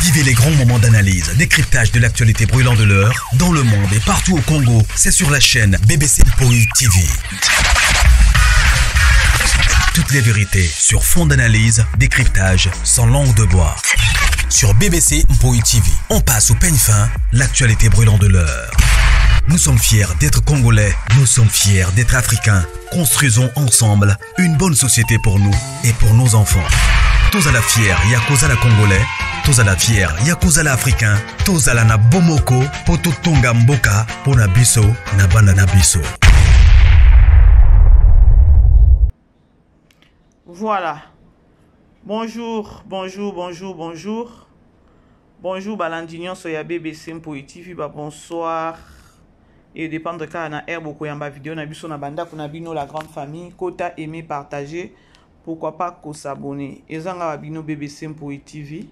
Vivez les grands moments d'analyse, décryptage de l'actualité brûlante de l'heure, dans le monde et partout au Congo. C'est sur la chaîne BBC Mpoï TV. Toutes les vérités sur fond d'analyse, décryptage, sans langue de bois. Sur BBC Mpoï TV, on passe au peigne fin, l'actualité brûlante de l'heure. Nous sommes fiers d'être Congolais, nous sommes fiers d'être Africains. Construisons ensemble une bonne société pour nous et pour nos enfants. Tous à la fière, Yakozala Congolais. Tous à la fière, Yakozala Africain. Tous à la na Bomoko, Poto Tonga Mboka, Pona Biso, Nabana Nabiso. Voilà. Bonjour, bonjour, bonjour, bonjour. Bonjour, Balandignon, soya BBC Mpoï TV, bonsoir. Et dépendre de quand on a air beaucoup en vidéo, on a vu son abanda, on a vu la grande famille, quota aimer, partager. Pourquoi pas qu'on s'abonne. Et ça, on a vu BBC Mpoï TV.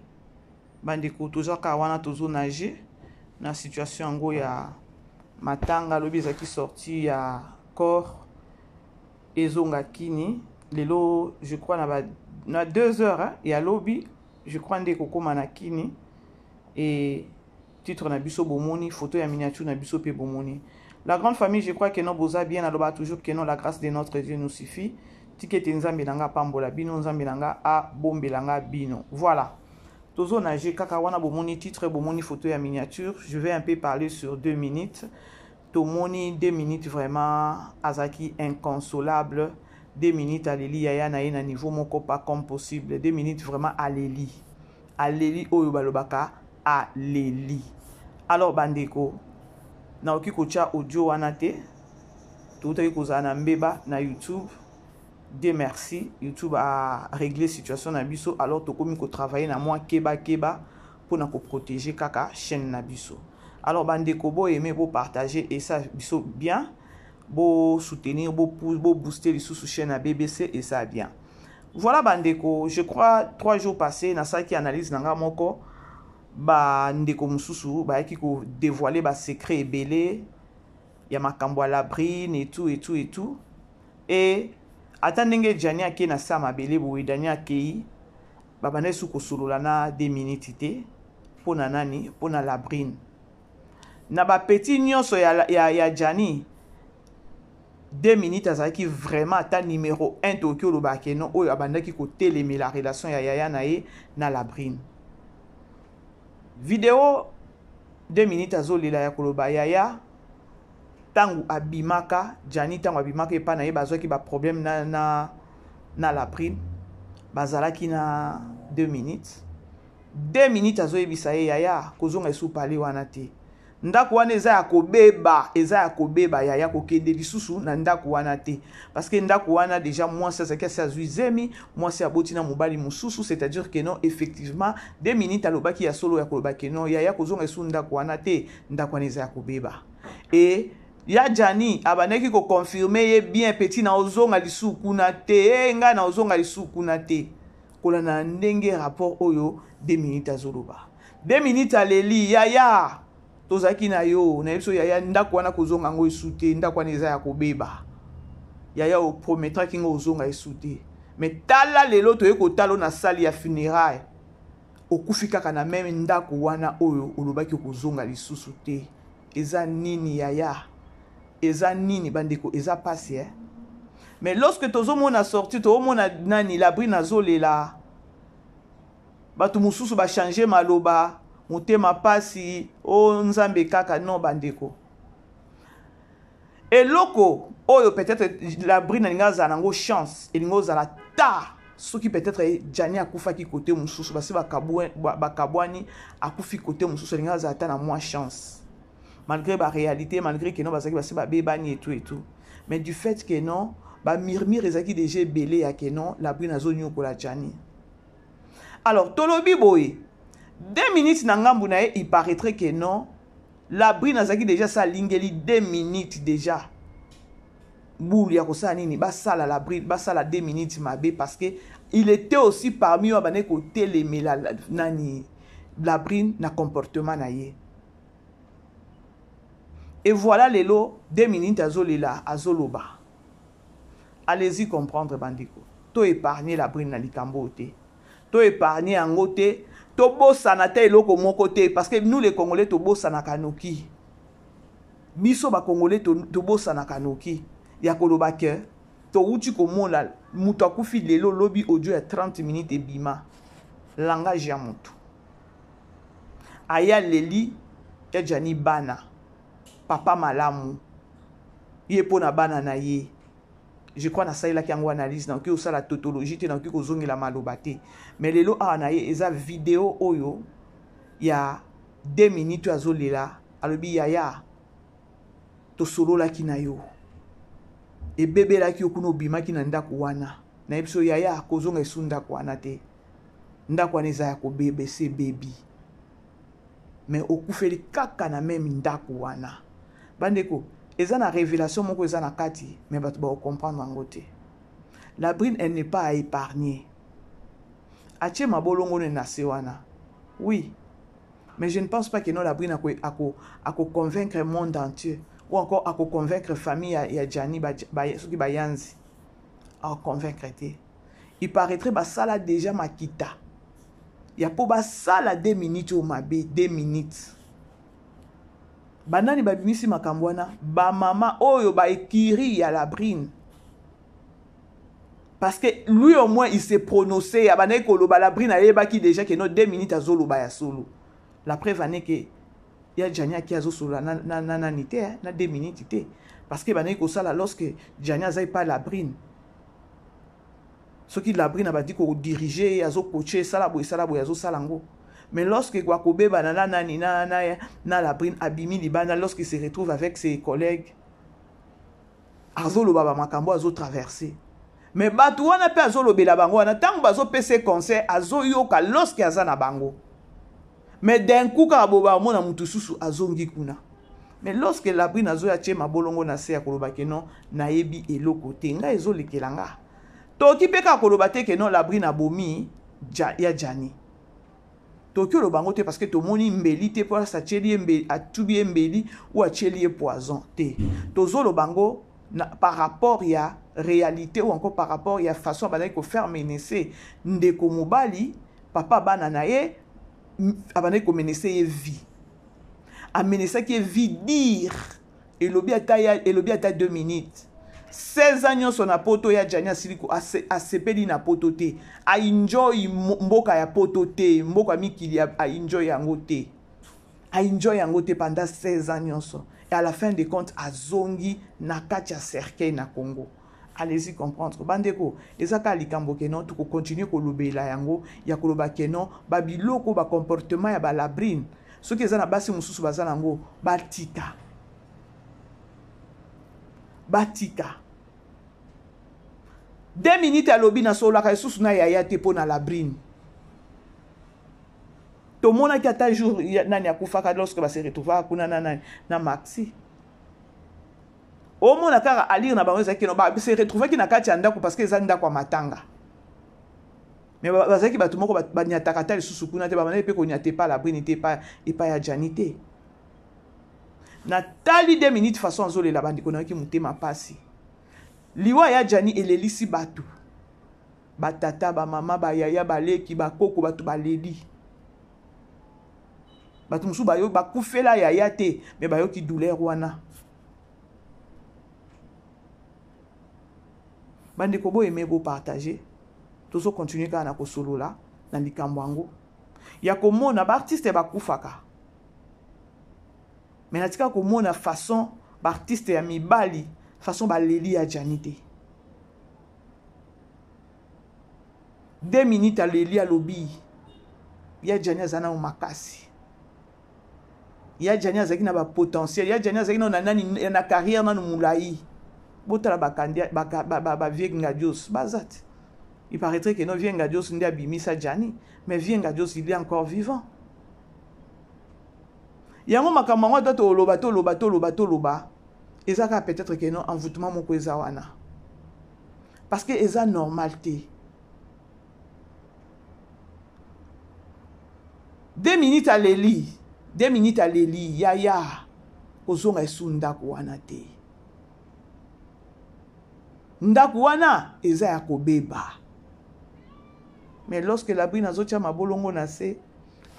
Bandeko, toujours kawana, toujours nager. Dans la situation, en gros, il y a Matanga, lobby qui sorti, il y a Corps, Ezonga Kini. Lelo, je crois, on a 2 heures, il y a lobby, je crois, des Koko Manakini. Et titre na biso bomoni, photo ya miniature na biso pe bomoni. La grande famille, je crois que non boza bien aloba toujours que non la grâce de notre Dieu nous suffit. Tikete nzambe nanga pambola bino nzambe nanga a bombelanga bino. Voilà. Tozo nage kaka wana bomoni titre bomoni photo ya miniature. Je vais un peu parler sur 2 minutes. Tomoni 2 minutes vraiment azaki inconsolable. 2 minutes à l'eli yaya na na niveau moko pas comme possible. 2 minutes vraiment à l'eli. À l'eli oyo balobaka à l'eli. Alors bandeko na oki kocha audio wana te toutaki kozala na mbeba na YouTube. Dieu merci, YouTube a réglé situation na biso, alors tokomi ko travailler na moi keba pour na ko protéger kaka chaîne na biso. Alors bandeko bo aimer, bo partager et ça biso bien, bo soutenir, bo pouce, bo booster les sous chaîne à BBC et ça bien. Voilà bandeko, je crois 3 jours passés na ça qui analyse nanga moko ba ndeko mususu ba ki ko dévoiler ba secret ebele ya makambo à l'abri et tout et tout et tout. Et atandenge jani ake na sama bele bo dani akei baba na su ko solola na 2 minutes te pona nani pona labrine na ba petit nyonso ya jani 2 minutes azaki vraiment ata numéro 1 tokyo lo ba ke non oyo abandaki ko télémer la relation ya yaya na ye na labrine vidéo 2 minutes azolela ya koloba yaya tangu abimaka jani tangu abimaka epa na ye bazwaki ba problème na labrine bazalaki na 2 minutes 2 minutes azoyebisa ye yaya kozonga esu pale wana te ndako wana eza ya kobeba yaya kokende lisusu na ndako wana te parce que ndako wana déjà moi ça c'est que ça zuizemi moi c'est aboti na mobali mususu c'est-à-dire que non effectivement 2 minutes alobaki ya solo ya kolobaki non yaya kozonga esu ndako wana te ndako wana eza ya kobeba et ya jani abaneki ko confirmer ye bien petit na ozonga lisuku na te nga na ozonga lisuku na te kola na ndenge rapport oyo 2 minutes azoloba 2 minutes aleli yaya tozaki na yo na biso yaya ndako wana kozonga ngo esute ndako wana eza ya kobeba yaya o promettra kingo ozonga esute mais tala lelo to yeko talo na salle ya funérailles okufi kaka na même ndako wana oyo olobaki kozonga lisusu te eza nini yaya eza nini bandeko eza passé hein? Mais lorsque tozo mona sorti to mona nani labri nazolela batu mususu ba changer maloba motema pasi o nzambe kaka non bandeko eloko oyo peut-être labri na linga za nango chance elingo za la ta soki peut-être jani akufaki côté mususu basi bakabwani akufi côté mususu linga za ta na moi chance malgré la réalité, malgré que non, parce que c'est bébani et tout. Mais du fait que non, bah murmure ezaki déjà belé à que non, la brine azonyo pour la jani. Alors, tolobi boy, 2 minutes nangambu na il paraîtrait que non, la brine azaki déjà sa lingeli 2 minutes déjà. Bouli ya kosa nini, ba sala la brine, ba sala 2 minutes mabe parce que il était aussi parmi eux abane côté les nani la brine na comportement na ye. Et voilà les lots 2 minutes azolela azoloba. Allez-y comprendre bandiko. To épargner la brine na likambo te. to épargner yango te, to bosana te eloko moko te, parce que nous les Congolais to bosana kanoki. Biso ba Congolais to bosana kanoki. Ya koloba ke to uti komona mutu akufi lelo lobi audio ya 30 minutes et bima. Langage ya mutu. Aya leli ya jani bana. Papa malamu. Ye pona bana na ye. Je crois na saïla ki yango analyse na ki osala tautologie te na ki kozongi la maloba te. Mais lelo a na ye eza vidéo oyo ya 2 minutes azolela alobi yaya to solo la ki na yo. E bebe la ki okuno bima ki na ndako wana. Na episo yaya kozonga esu ndako wana te. Ndako wana eza ya ko bebe se baby. Mais okufeli kaka na même ndako wana. Bandeko eza na révélation moko eza na kati, mais bato ba comprendre yango te. La brine elle n'est pas à épargner. Atie mabolongo ne na se wana. Oui. Mais je ne pense pas que non la brine a convaincre le monde entier ou encore a convaincre famille ya Jani soki bayanzi. A convaincre te. Il paraîtrait ba sala déjà makita. Ya po ba sala 2 minutes au mabe 2 minutes. Banani babimisi makambo wana ba mama oyo ba ekiri ya la brine. Parce que lui au moins il s'est prononcé ya banai koloba la brine ayeba ki déjà que no 2 minutes azoloba ya solo. La preuve ane que ya Jania ki azo solo na nité na 2 minutes té parce que banai ko sala lorsque Jania zai pas la brine. Ce qui la brine a dit ko diriger azo coacher sala boy azo salango. Mais lorsque Gwakobe banana na la brine abimi libana lorsqu'il se retrouve avec ses collègues azolo baba makambo azo traverser. Mais batu wana pe azolo bela bango wana tango bazo pese conseil azo yoka lorsque azana bango. Mais d'un coup ka boba mona mutu susu azongi kuna. Mais lorsque la brine azo ya chema bolongo na se ya koloba ke non na yebi eloko te nga ezo lekelanga. Toki pe ka koloba te ke non la brine abomi ya Jani. Tokyo lo bango te parce que to moni mbeli te pour sa cheli mbeli a tubi mbeli ou a cheli poison te. Tozo lo bango par rapport ya réalité ou encore par rapport ya façon banai ko faire menacer ndeko mobali papa bana na ye abanai ko menacer vie. A menacer qui vie dire et lobi ata 2 minutes. 16 ans son apoto ya Jania Siliko a sepeli na poto te a enjoy mboka ya poto te mboka mikili a enjoy yango te a enjoy yango te pendant 16 ans et à la fin des comptes a zongi na kati ya cercueil na Congo. Allez-y comprendre bandeko ezaka likambo ke non to continuer ko lobela yango ya koloba ke non babiloko ba comportement ya ba labrine soki ezana basi mususu bazana ngo batika batika 2 minutes à lobby na solo ka sous na yaya te po na la brine. To mona ki ata jour nani akufaka lorsque ba se retrouva kuna na maxi. O mona kaka alire na bango ezaki no ba se retrouva ki na kati ya ndako parce que eza ndako matanga. Mais bazaki batu moko ba nyataka ta lisusu kuna te ba mane pe ko nyate pas la brine te pas et pas ya Janité. Na tali 2 minutes façon zole la bandi kona ki mutema pasi. Liwa ya Jani elelisi batu. Batata, ba mama, ba yaya, ba leki, ba koko, batu ba leli. Batu musu ba yo ba kufela yaya te, mais ba yo ki douleur wana. Bandi kobo aimé bo partager. Tozo continuer ka na ko solo la na likambo yango. Ya komona ba artiste ba kufaka. Mais natika komona façon ba artiste ya mibali façon ba leli ya Janité. 2 minutes à leli à lobby. Ya Jani azana o makasi. Ya Jani azaki na ba potentiel. Ya Jani azaki na nani na carrière na mulai. Botala ba candidat ba Vienga Dios bazat. Il paraîtrait que non Vienga Dios ndi abimisa Jani, mais Vienga Dios il est encore vivant. Yango makambo ngo to loba. Ezaka peut-être que non envoûtement moko eza wana. Parce que eza normalité. 2 minutes à leli. 2 minutes à leli. Yaya. Kozonga esu ndako wana te. Ndako wana eza ya kobeba. Mais lorsque la brine azotia mabolongo na se,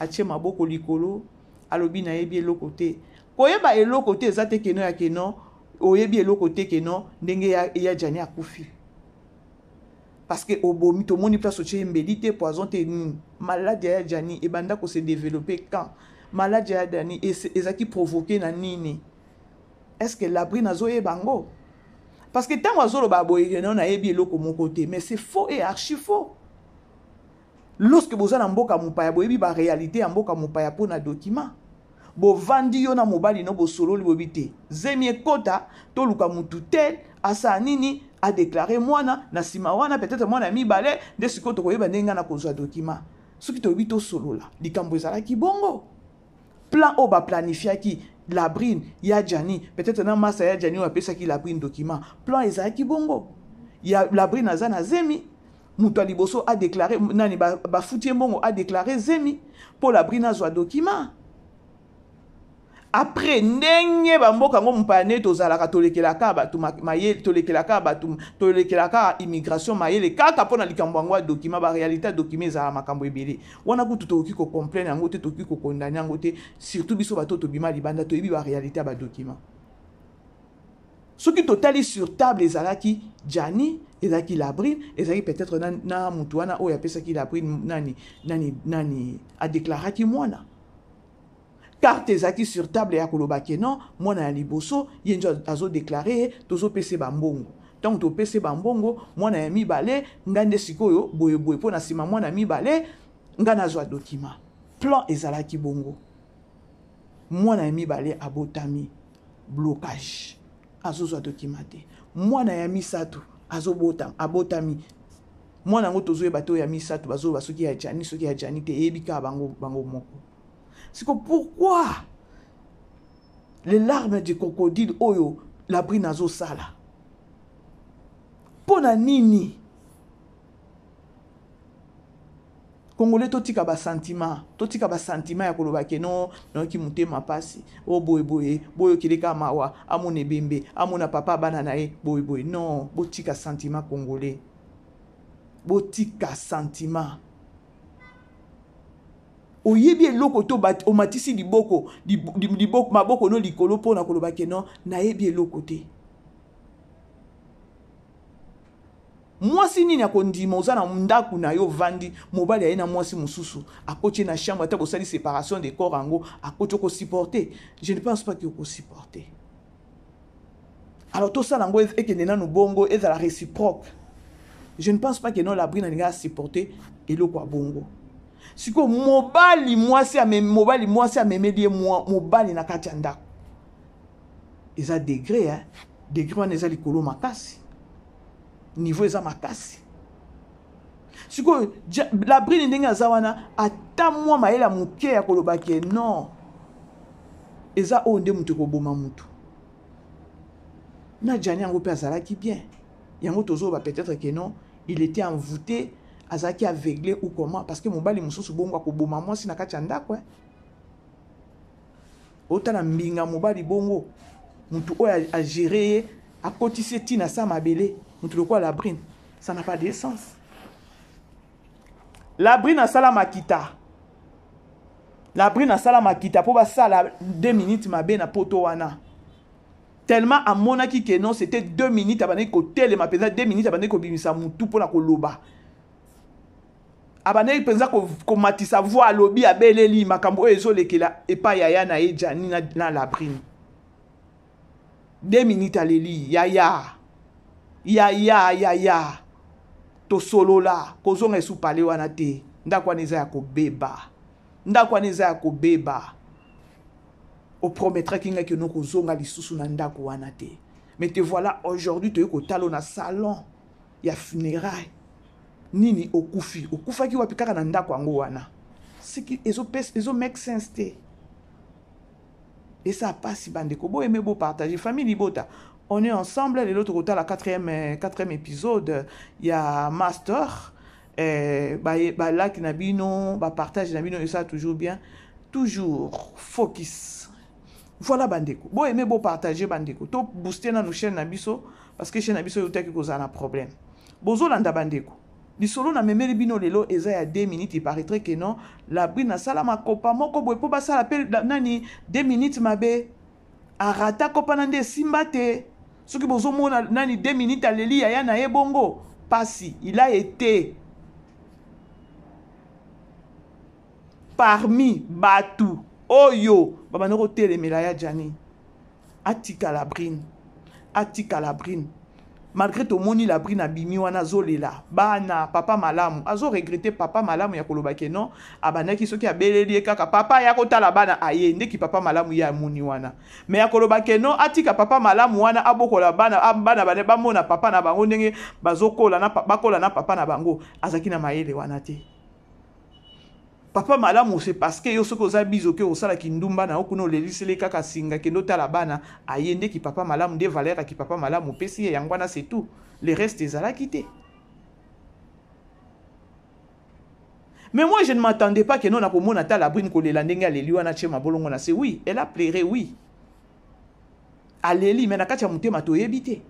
atie maboko likolo, alobi na yebi eloko te. Koyeba eloko te ezate keno ya keno, oyebi eloko te keno, ndenge ya jani akufi. Parce que obomi to moni place otie mbelite poison te maladie ya jani e banda ko se développer quand maladie ya jani ezaki provoquer na nini. Est-ce que la brine azoye bango? Parce que tant azolo ba boye non na yebi eloko mon côté, mais c'est faux et archi faux. Lorsque vous avez un mboka mupaya, vous avez la réalité en mboka mupaya pour un document. Vous vendez yon mobile no bo solo libobité. Zemie kota to luka mutu tel asa nini a déclaré moi na simawana peut-être moi na mi balé de ce côté koyeba nenga na kozwa document. Ce qui to bito solo là, likambo ezala ki bongo. Plan o ba planifier ki la brine ya jani, peut-être na massa ya jani on appelle ça ki la brine document. Plan ezala ki bongo. Ya la brine azana zemi. Mutu liboso a déclaré nani ba foutie mbongo a déclaré zemi pour la brine azwa document. Après ndenge bamboka ngo mpane tozalaka tolekelaka batu mayele tolekelaka batu tolekelaka immigration mayele kaka pona likambo ngo document ba réalité document za makambo ebele wana kutu toki ko complaindre ngo te toki ko condamner ngo te surtout biso bato to bima libanda to yebi ba réalité ba document. Ce qui totali sur table ezalaki jani ezalaki la brine ezalaki peut-être na mutu wana oya pesa ki la brine nani a déclaré ki mwana. Carte ezaki sur table ya kolobake non mwana ya liboso yenjo azo déclarer tozo pese bambongo donc to pese bambongo mwana ya mibale ngande sikoyo boye pona sima mwana mibale ngana zwa document plan ezalaki bongo mwana ya mibale abotami blocage azo zwa document te mwana ya misatu azo abotami mwana ngo tozo ebato ya misatu bazo basoki ya jani te ebika bango moko. C'est que pourquoi les larmes du crocodile oyo la brine azo sala pona nini Congolais totika ba sentiment ya kolobake non ki mutema pasi o boye kileka mawa amone bembe amona papa bana nae boye non botika sentiment congolais botika sentiment. Oyebi eloko to o matisi liboko maboko no likolo pona kolobake non na yebi eloko te. Mwasi nini akondima ozana ndaku na yo vandi mobali ya na mwasi mususu akoche na chambre ata bosali séparation des corps ango akoche ko supporter. Je ne pense pas que ko supporter. Alors tout ça nango ekende na no bongo ezala réciproque. Je ne pense pas que non la brine nga supporter eloko bongo. Siko mobali mwasi amemeli mobali na kati ya ndako. Eza degré hein. Degré wana eza likolo makasi. Niveau eza makasi. Siko la brine ndenge aza wana ata mwa mayela muke ya kolobake non. Eza onde mutu koboma mutu. Na jani yango pe azalaki bien. Yango tozo ba peut-être que non, il était envoûté azaki aveuglé ou comment parce que mobali mususu bongo akoboma mwasi na kati ya ndako otala mbinga mobali bongo mutu oyo a gérer a cotiser tina sa mabele mutu lokwa la brine ça n'a pas de sens. La brine a sala makita po ba sala 2 minutes mabe na poto wana tellement à monaki que non c'était 2 minutes abane ko tele ma pesa 2 minutes abane ko bimisa mutu pona ko loba abane penza ko matisa voix lobi abeleli makambo ezo lekela epa yaya na ejani na la brine 2 minutes aleli yaya to solo la kozonga esu pale wana te ndakwa neza ya kobeba o promettra kinga que nous kozonga lisusu na ndako wana te. Mais te voilà aujourd'hui te ko talo na salon ya funérailles nini okufa ki wapi kaka na ndako ango wana c'est qui ezo make sense te. Et ça passe bandeko bo aimer beau partager famille libota on est ensemble les l'autre côté la quatrième épisode il y a master ba like na bino ba partage na bino et ça toujours bien toujours focus. Voilà bandeko bo aimer beau partager bandeko to booster na nos chaîne na biso parce que chaîne na biso yo teki ko za na problème bozo landa bandeko Lisolo na memeli bino lelo eza ya 2 minutes, il paraîtrait que non. La brine na sala makopa moko boye po basala pe nani 2 minutes mabe. Arata kopa nande simbate. Soki bozomona nani 2 minutes aleli ya na ye bongo. Pasi, il a été parmi Batu, Oyo, Babanero Télémelaya Djani, Atika la brine, Atika la brine. Malgré tout moni la brine abimi wana zolela, bana papa malamu, azo regretter papa malamu ya kolobake non, abanaki soki abeleli kaka papa ya kotala bana aye ndeki papa malamu ya moni wana. Mais ya kolobake non, atika papa malamu wana abokola bana bana bamona papa na bango ndenge bazokola na bakola na papa na bango, azaki na mayele wana te. Papa malamu c'est parce que yo soko za bizo ke osala kindumba na okuno lelisele kaka singa kendo tala bana ayende ki papa malamu de valeur ki papa malamu pesi yangwana c'est tout, le reste ezala quitté. Mais moi je ne m'attendais pas que non na komona ta la brine ko lela ndenge aleli wana chema bolongo na c'est oui, elle a pleuré oui. Aleli mais na katia mutema to yebité.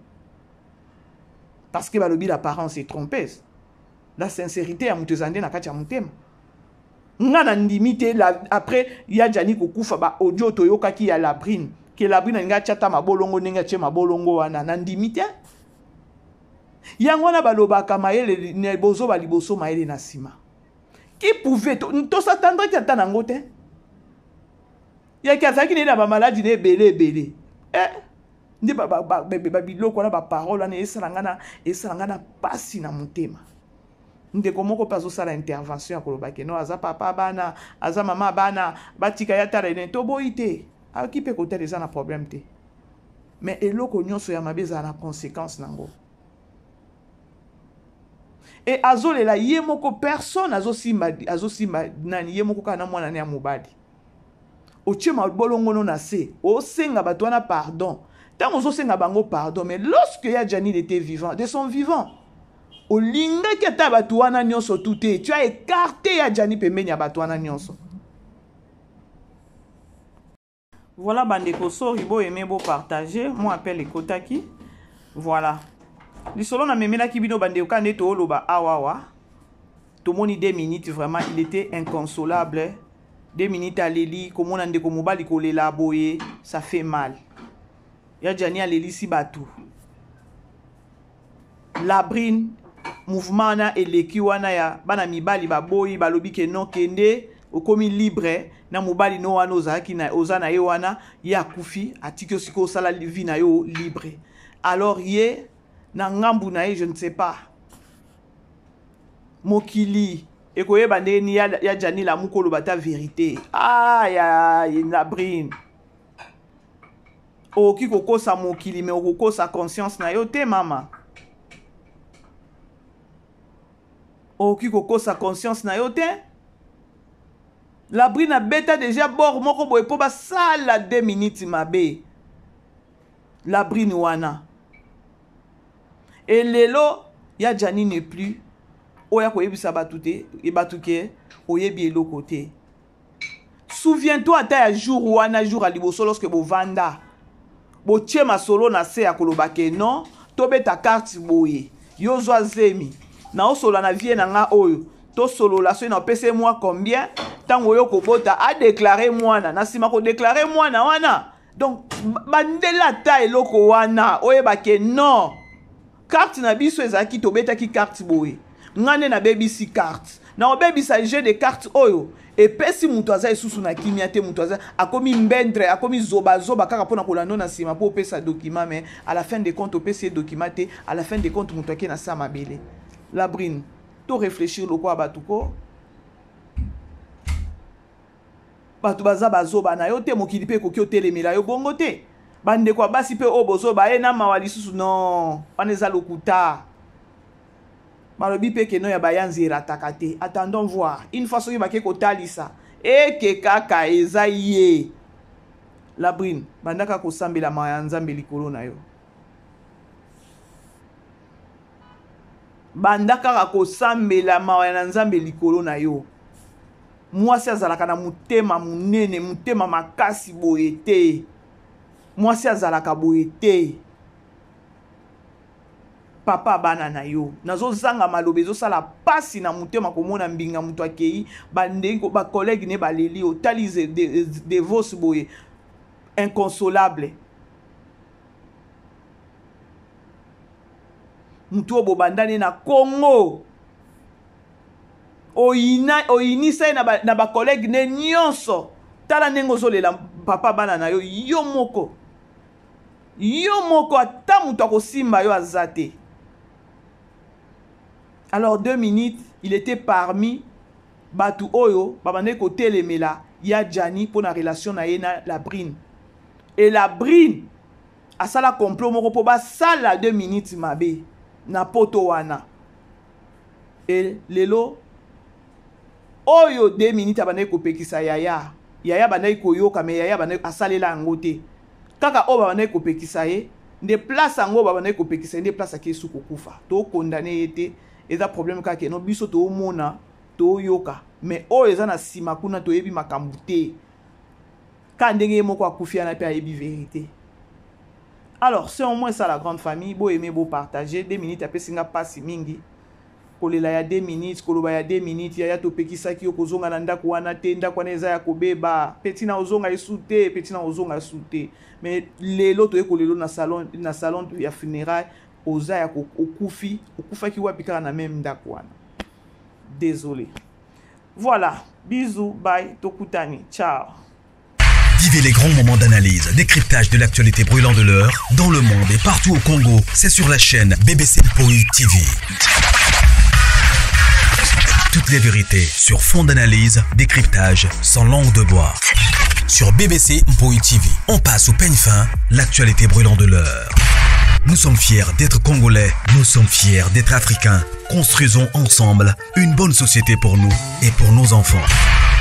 Parce que balobi l'apparence est trompeuse. La sincérité ya mutezande na katia mutema. Ngana ndimite après ya Djani kokufa ba audio toyoka ki ya Labrine ke Labrine nga chata mabolongo ninga che mabolongo wana na ndimite yango na balobaka mayele ne bozo ba liboso mayele na sima qui pouvait to s'attendre que tata nango te ya kazaki ne na ba maladie ne belé ndi ba biloko na ba parole na esalangana pasi na mutema. Ndeko moko pazo sala intervention akolobake no aza papa bana aza mama bana batika ya tala ne to boite akipe kote les na problème te mais eloko nyonso ya mabeza na conséquence nango et azolela ye moko personne azosimba nani ye moko kana mwana ne ya mobali ochema bolongo no na se o senga bato wana pardon tant ozo senga bango pardon mais lorsque ya Djani était vivant de son vivant olinga keta batu wana nyonso touté tu as écarté ya Djani pembeni ya batu wana nyonso. Voilà bandeko sori bo aimer bo partager, moi appelle ekotaki. Voilà. Lisolo na memela ki bino bandeko kande to loba awawa. To moni 2 minutes vraiment il était inconsolable. 2 minutes aleli komona ndeko mobali kolela boye, ça fait mal. Ya Djani aleli si batu. Labrine mouvement na eleki wana ya bana mibali baboyi balobi ke non kende okomi libre na mobali no wana ozaki na ozana ye wana ya kufi atiki siko sala vie na yo libre. Alors ye na ngambu na ye je ne sais pas mokili ekoyeba ndeni ya Djani la mukolo bata vérité ya Labrine oki kokosa mokili mais okokosa conscience na yo te mama. Oki kokosa conscience na yo te. Labrine a beta déjà bord moko boye po ba sala 2 minutes mabe. Labrine wana. Et lelo ya Djani n'est plus. Oya ko yebisa batute e batuke oyebi eloko te. Souviens-toi ta ya jour wana jour a liboso lorsque bo vanda. Bo chema solo na se ya kolobake non, to beta carte boye. Yo zwa zemi. Na osola na vie na nga oyo to solo la so na pese moi combien tango yo kobota a déclarer mwana na sima ko déclarer mwana wana donc bandela ta eloko wana oyeba ke non carte na biso ezaki to beta ki carte boye ngane na baby si carte na obebi sa jeu de carte oyo et pesi mutu aza esusu na kimia te mutu aza akomi mbendre akomi zoba kaka pona kolando na sima po pesa document mais à la fin des comptes opesi document te à la fin des comptes mutu ake na sama bele. Labrine, to réfléchir le quoi batuko. Batu baza bazoba na yo te mokili pe koki otelemela yo bongo te. Bande kwa basi pe obozo ba na mawali susu non. Waneza lokuta. Balobi pe ke no ya bayanzi ratakate. Attendons voir. Une fois soki bake kotalisa. Ke kaka eza ye. Labrine, bandaka kosambela mayanzambe likolo na yo. Bandaka kosambela mawa na nzambe likolo na yo. Mwasi azalaka na mutema munene, mutema makasi boye te. Mwasi azalaka boye te. papa bana na yo nazo zanga malobe zo sala pasi na mutema komona mbinga mutu akei bandengo ba collègue ne baleli o talize de vos boye inconsolable mutu obo bandane na Congo oyinisa na ba collègue ne nyonso tala nengo zolela papa bana na yo yo moko ata mutu akosimba yo azate. Alors 2 minutes il était parmi batu oyo babane ko telemela ya Jani pour na relation na ye na la Brine et la Brine asala complot moko po ba sala 2 minutes mabe na poto wana et lelo oyo 2 minutes abane ko pekisa yaya bane ko yoka me yaya bane asalela ngote kaka o babane ko pekisa ye nde place ngo babane ko pekisa nde place ke suko kufa to condamné été eza problème kaka no biso to mona to yoka mais o eza na sima kuna to yebi makambu te ka ndenge moko akufia na pe ayebi vérité. Alors c'est au moins ça la grande famille bo aimer bo partager 2 minutes après singa pasi mingi kolela ya 2 minutes koloba ya 2 minutes ya to pekisa ki okozonga na ndako wana te ndako wana eza ya kobeba petit na ozonga esute petit na ozonga esute mais lelo to ekolelo na salon ya funérailles oza ya okufa ki wapi kaka na même ndako wana. Désolé. Voilà, bisous, bye, tokutani, ciao. Vivez les grands moments d'analyse, décryptage de l'actualité brûlante de l'heure, dans le monde et partout au Congo. C'est sur la chaîne BBC Mpoï TV. Toutes les vérités sur fond d'analyse, décryptage sans langue de bois. Sur BBC Mpoï TV, on passe au peigne fin, l'actualité brûlante de l'heure. Nous sommes fiers d'être Congolais, nous sommes fiers d'être Africains. Construisons ensemble une bonne société pour nous et pour nos enfants.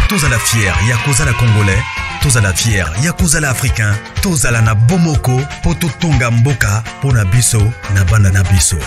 Tozala fier, yakozala Congolais. Tozala fier, yakozala Africain. Tozala na bomoko, poto tonga mboka, pona biso, na banda na biso.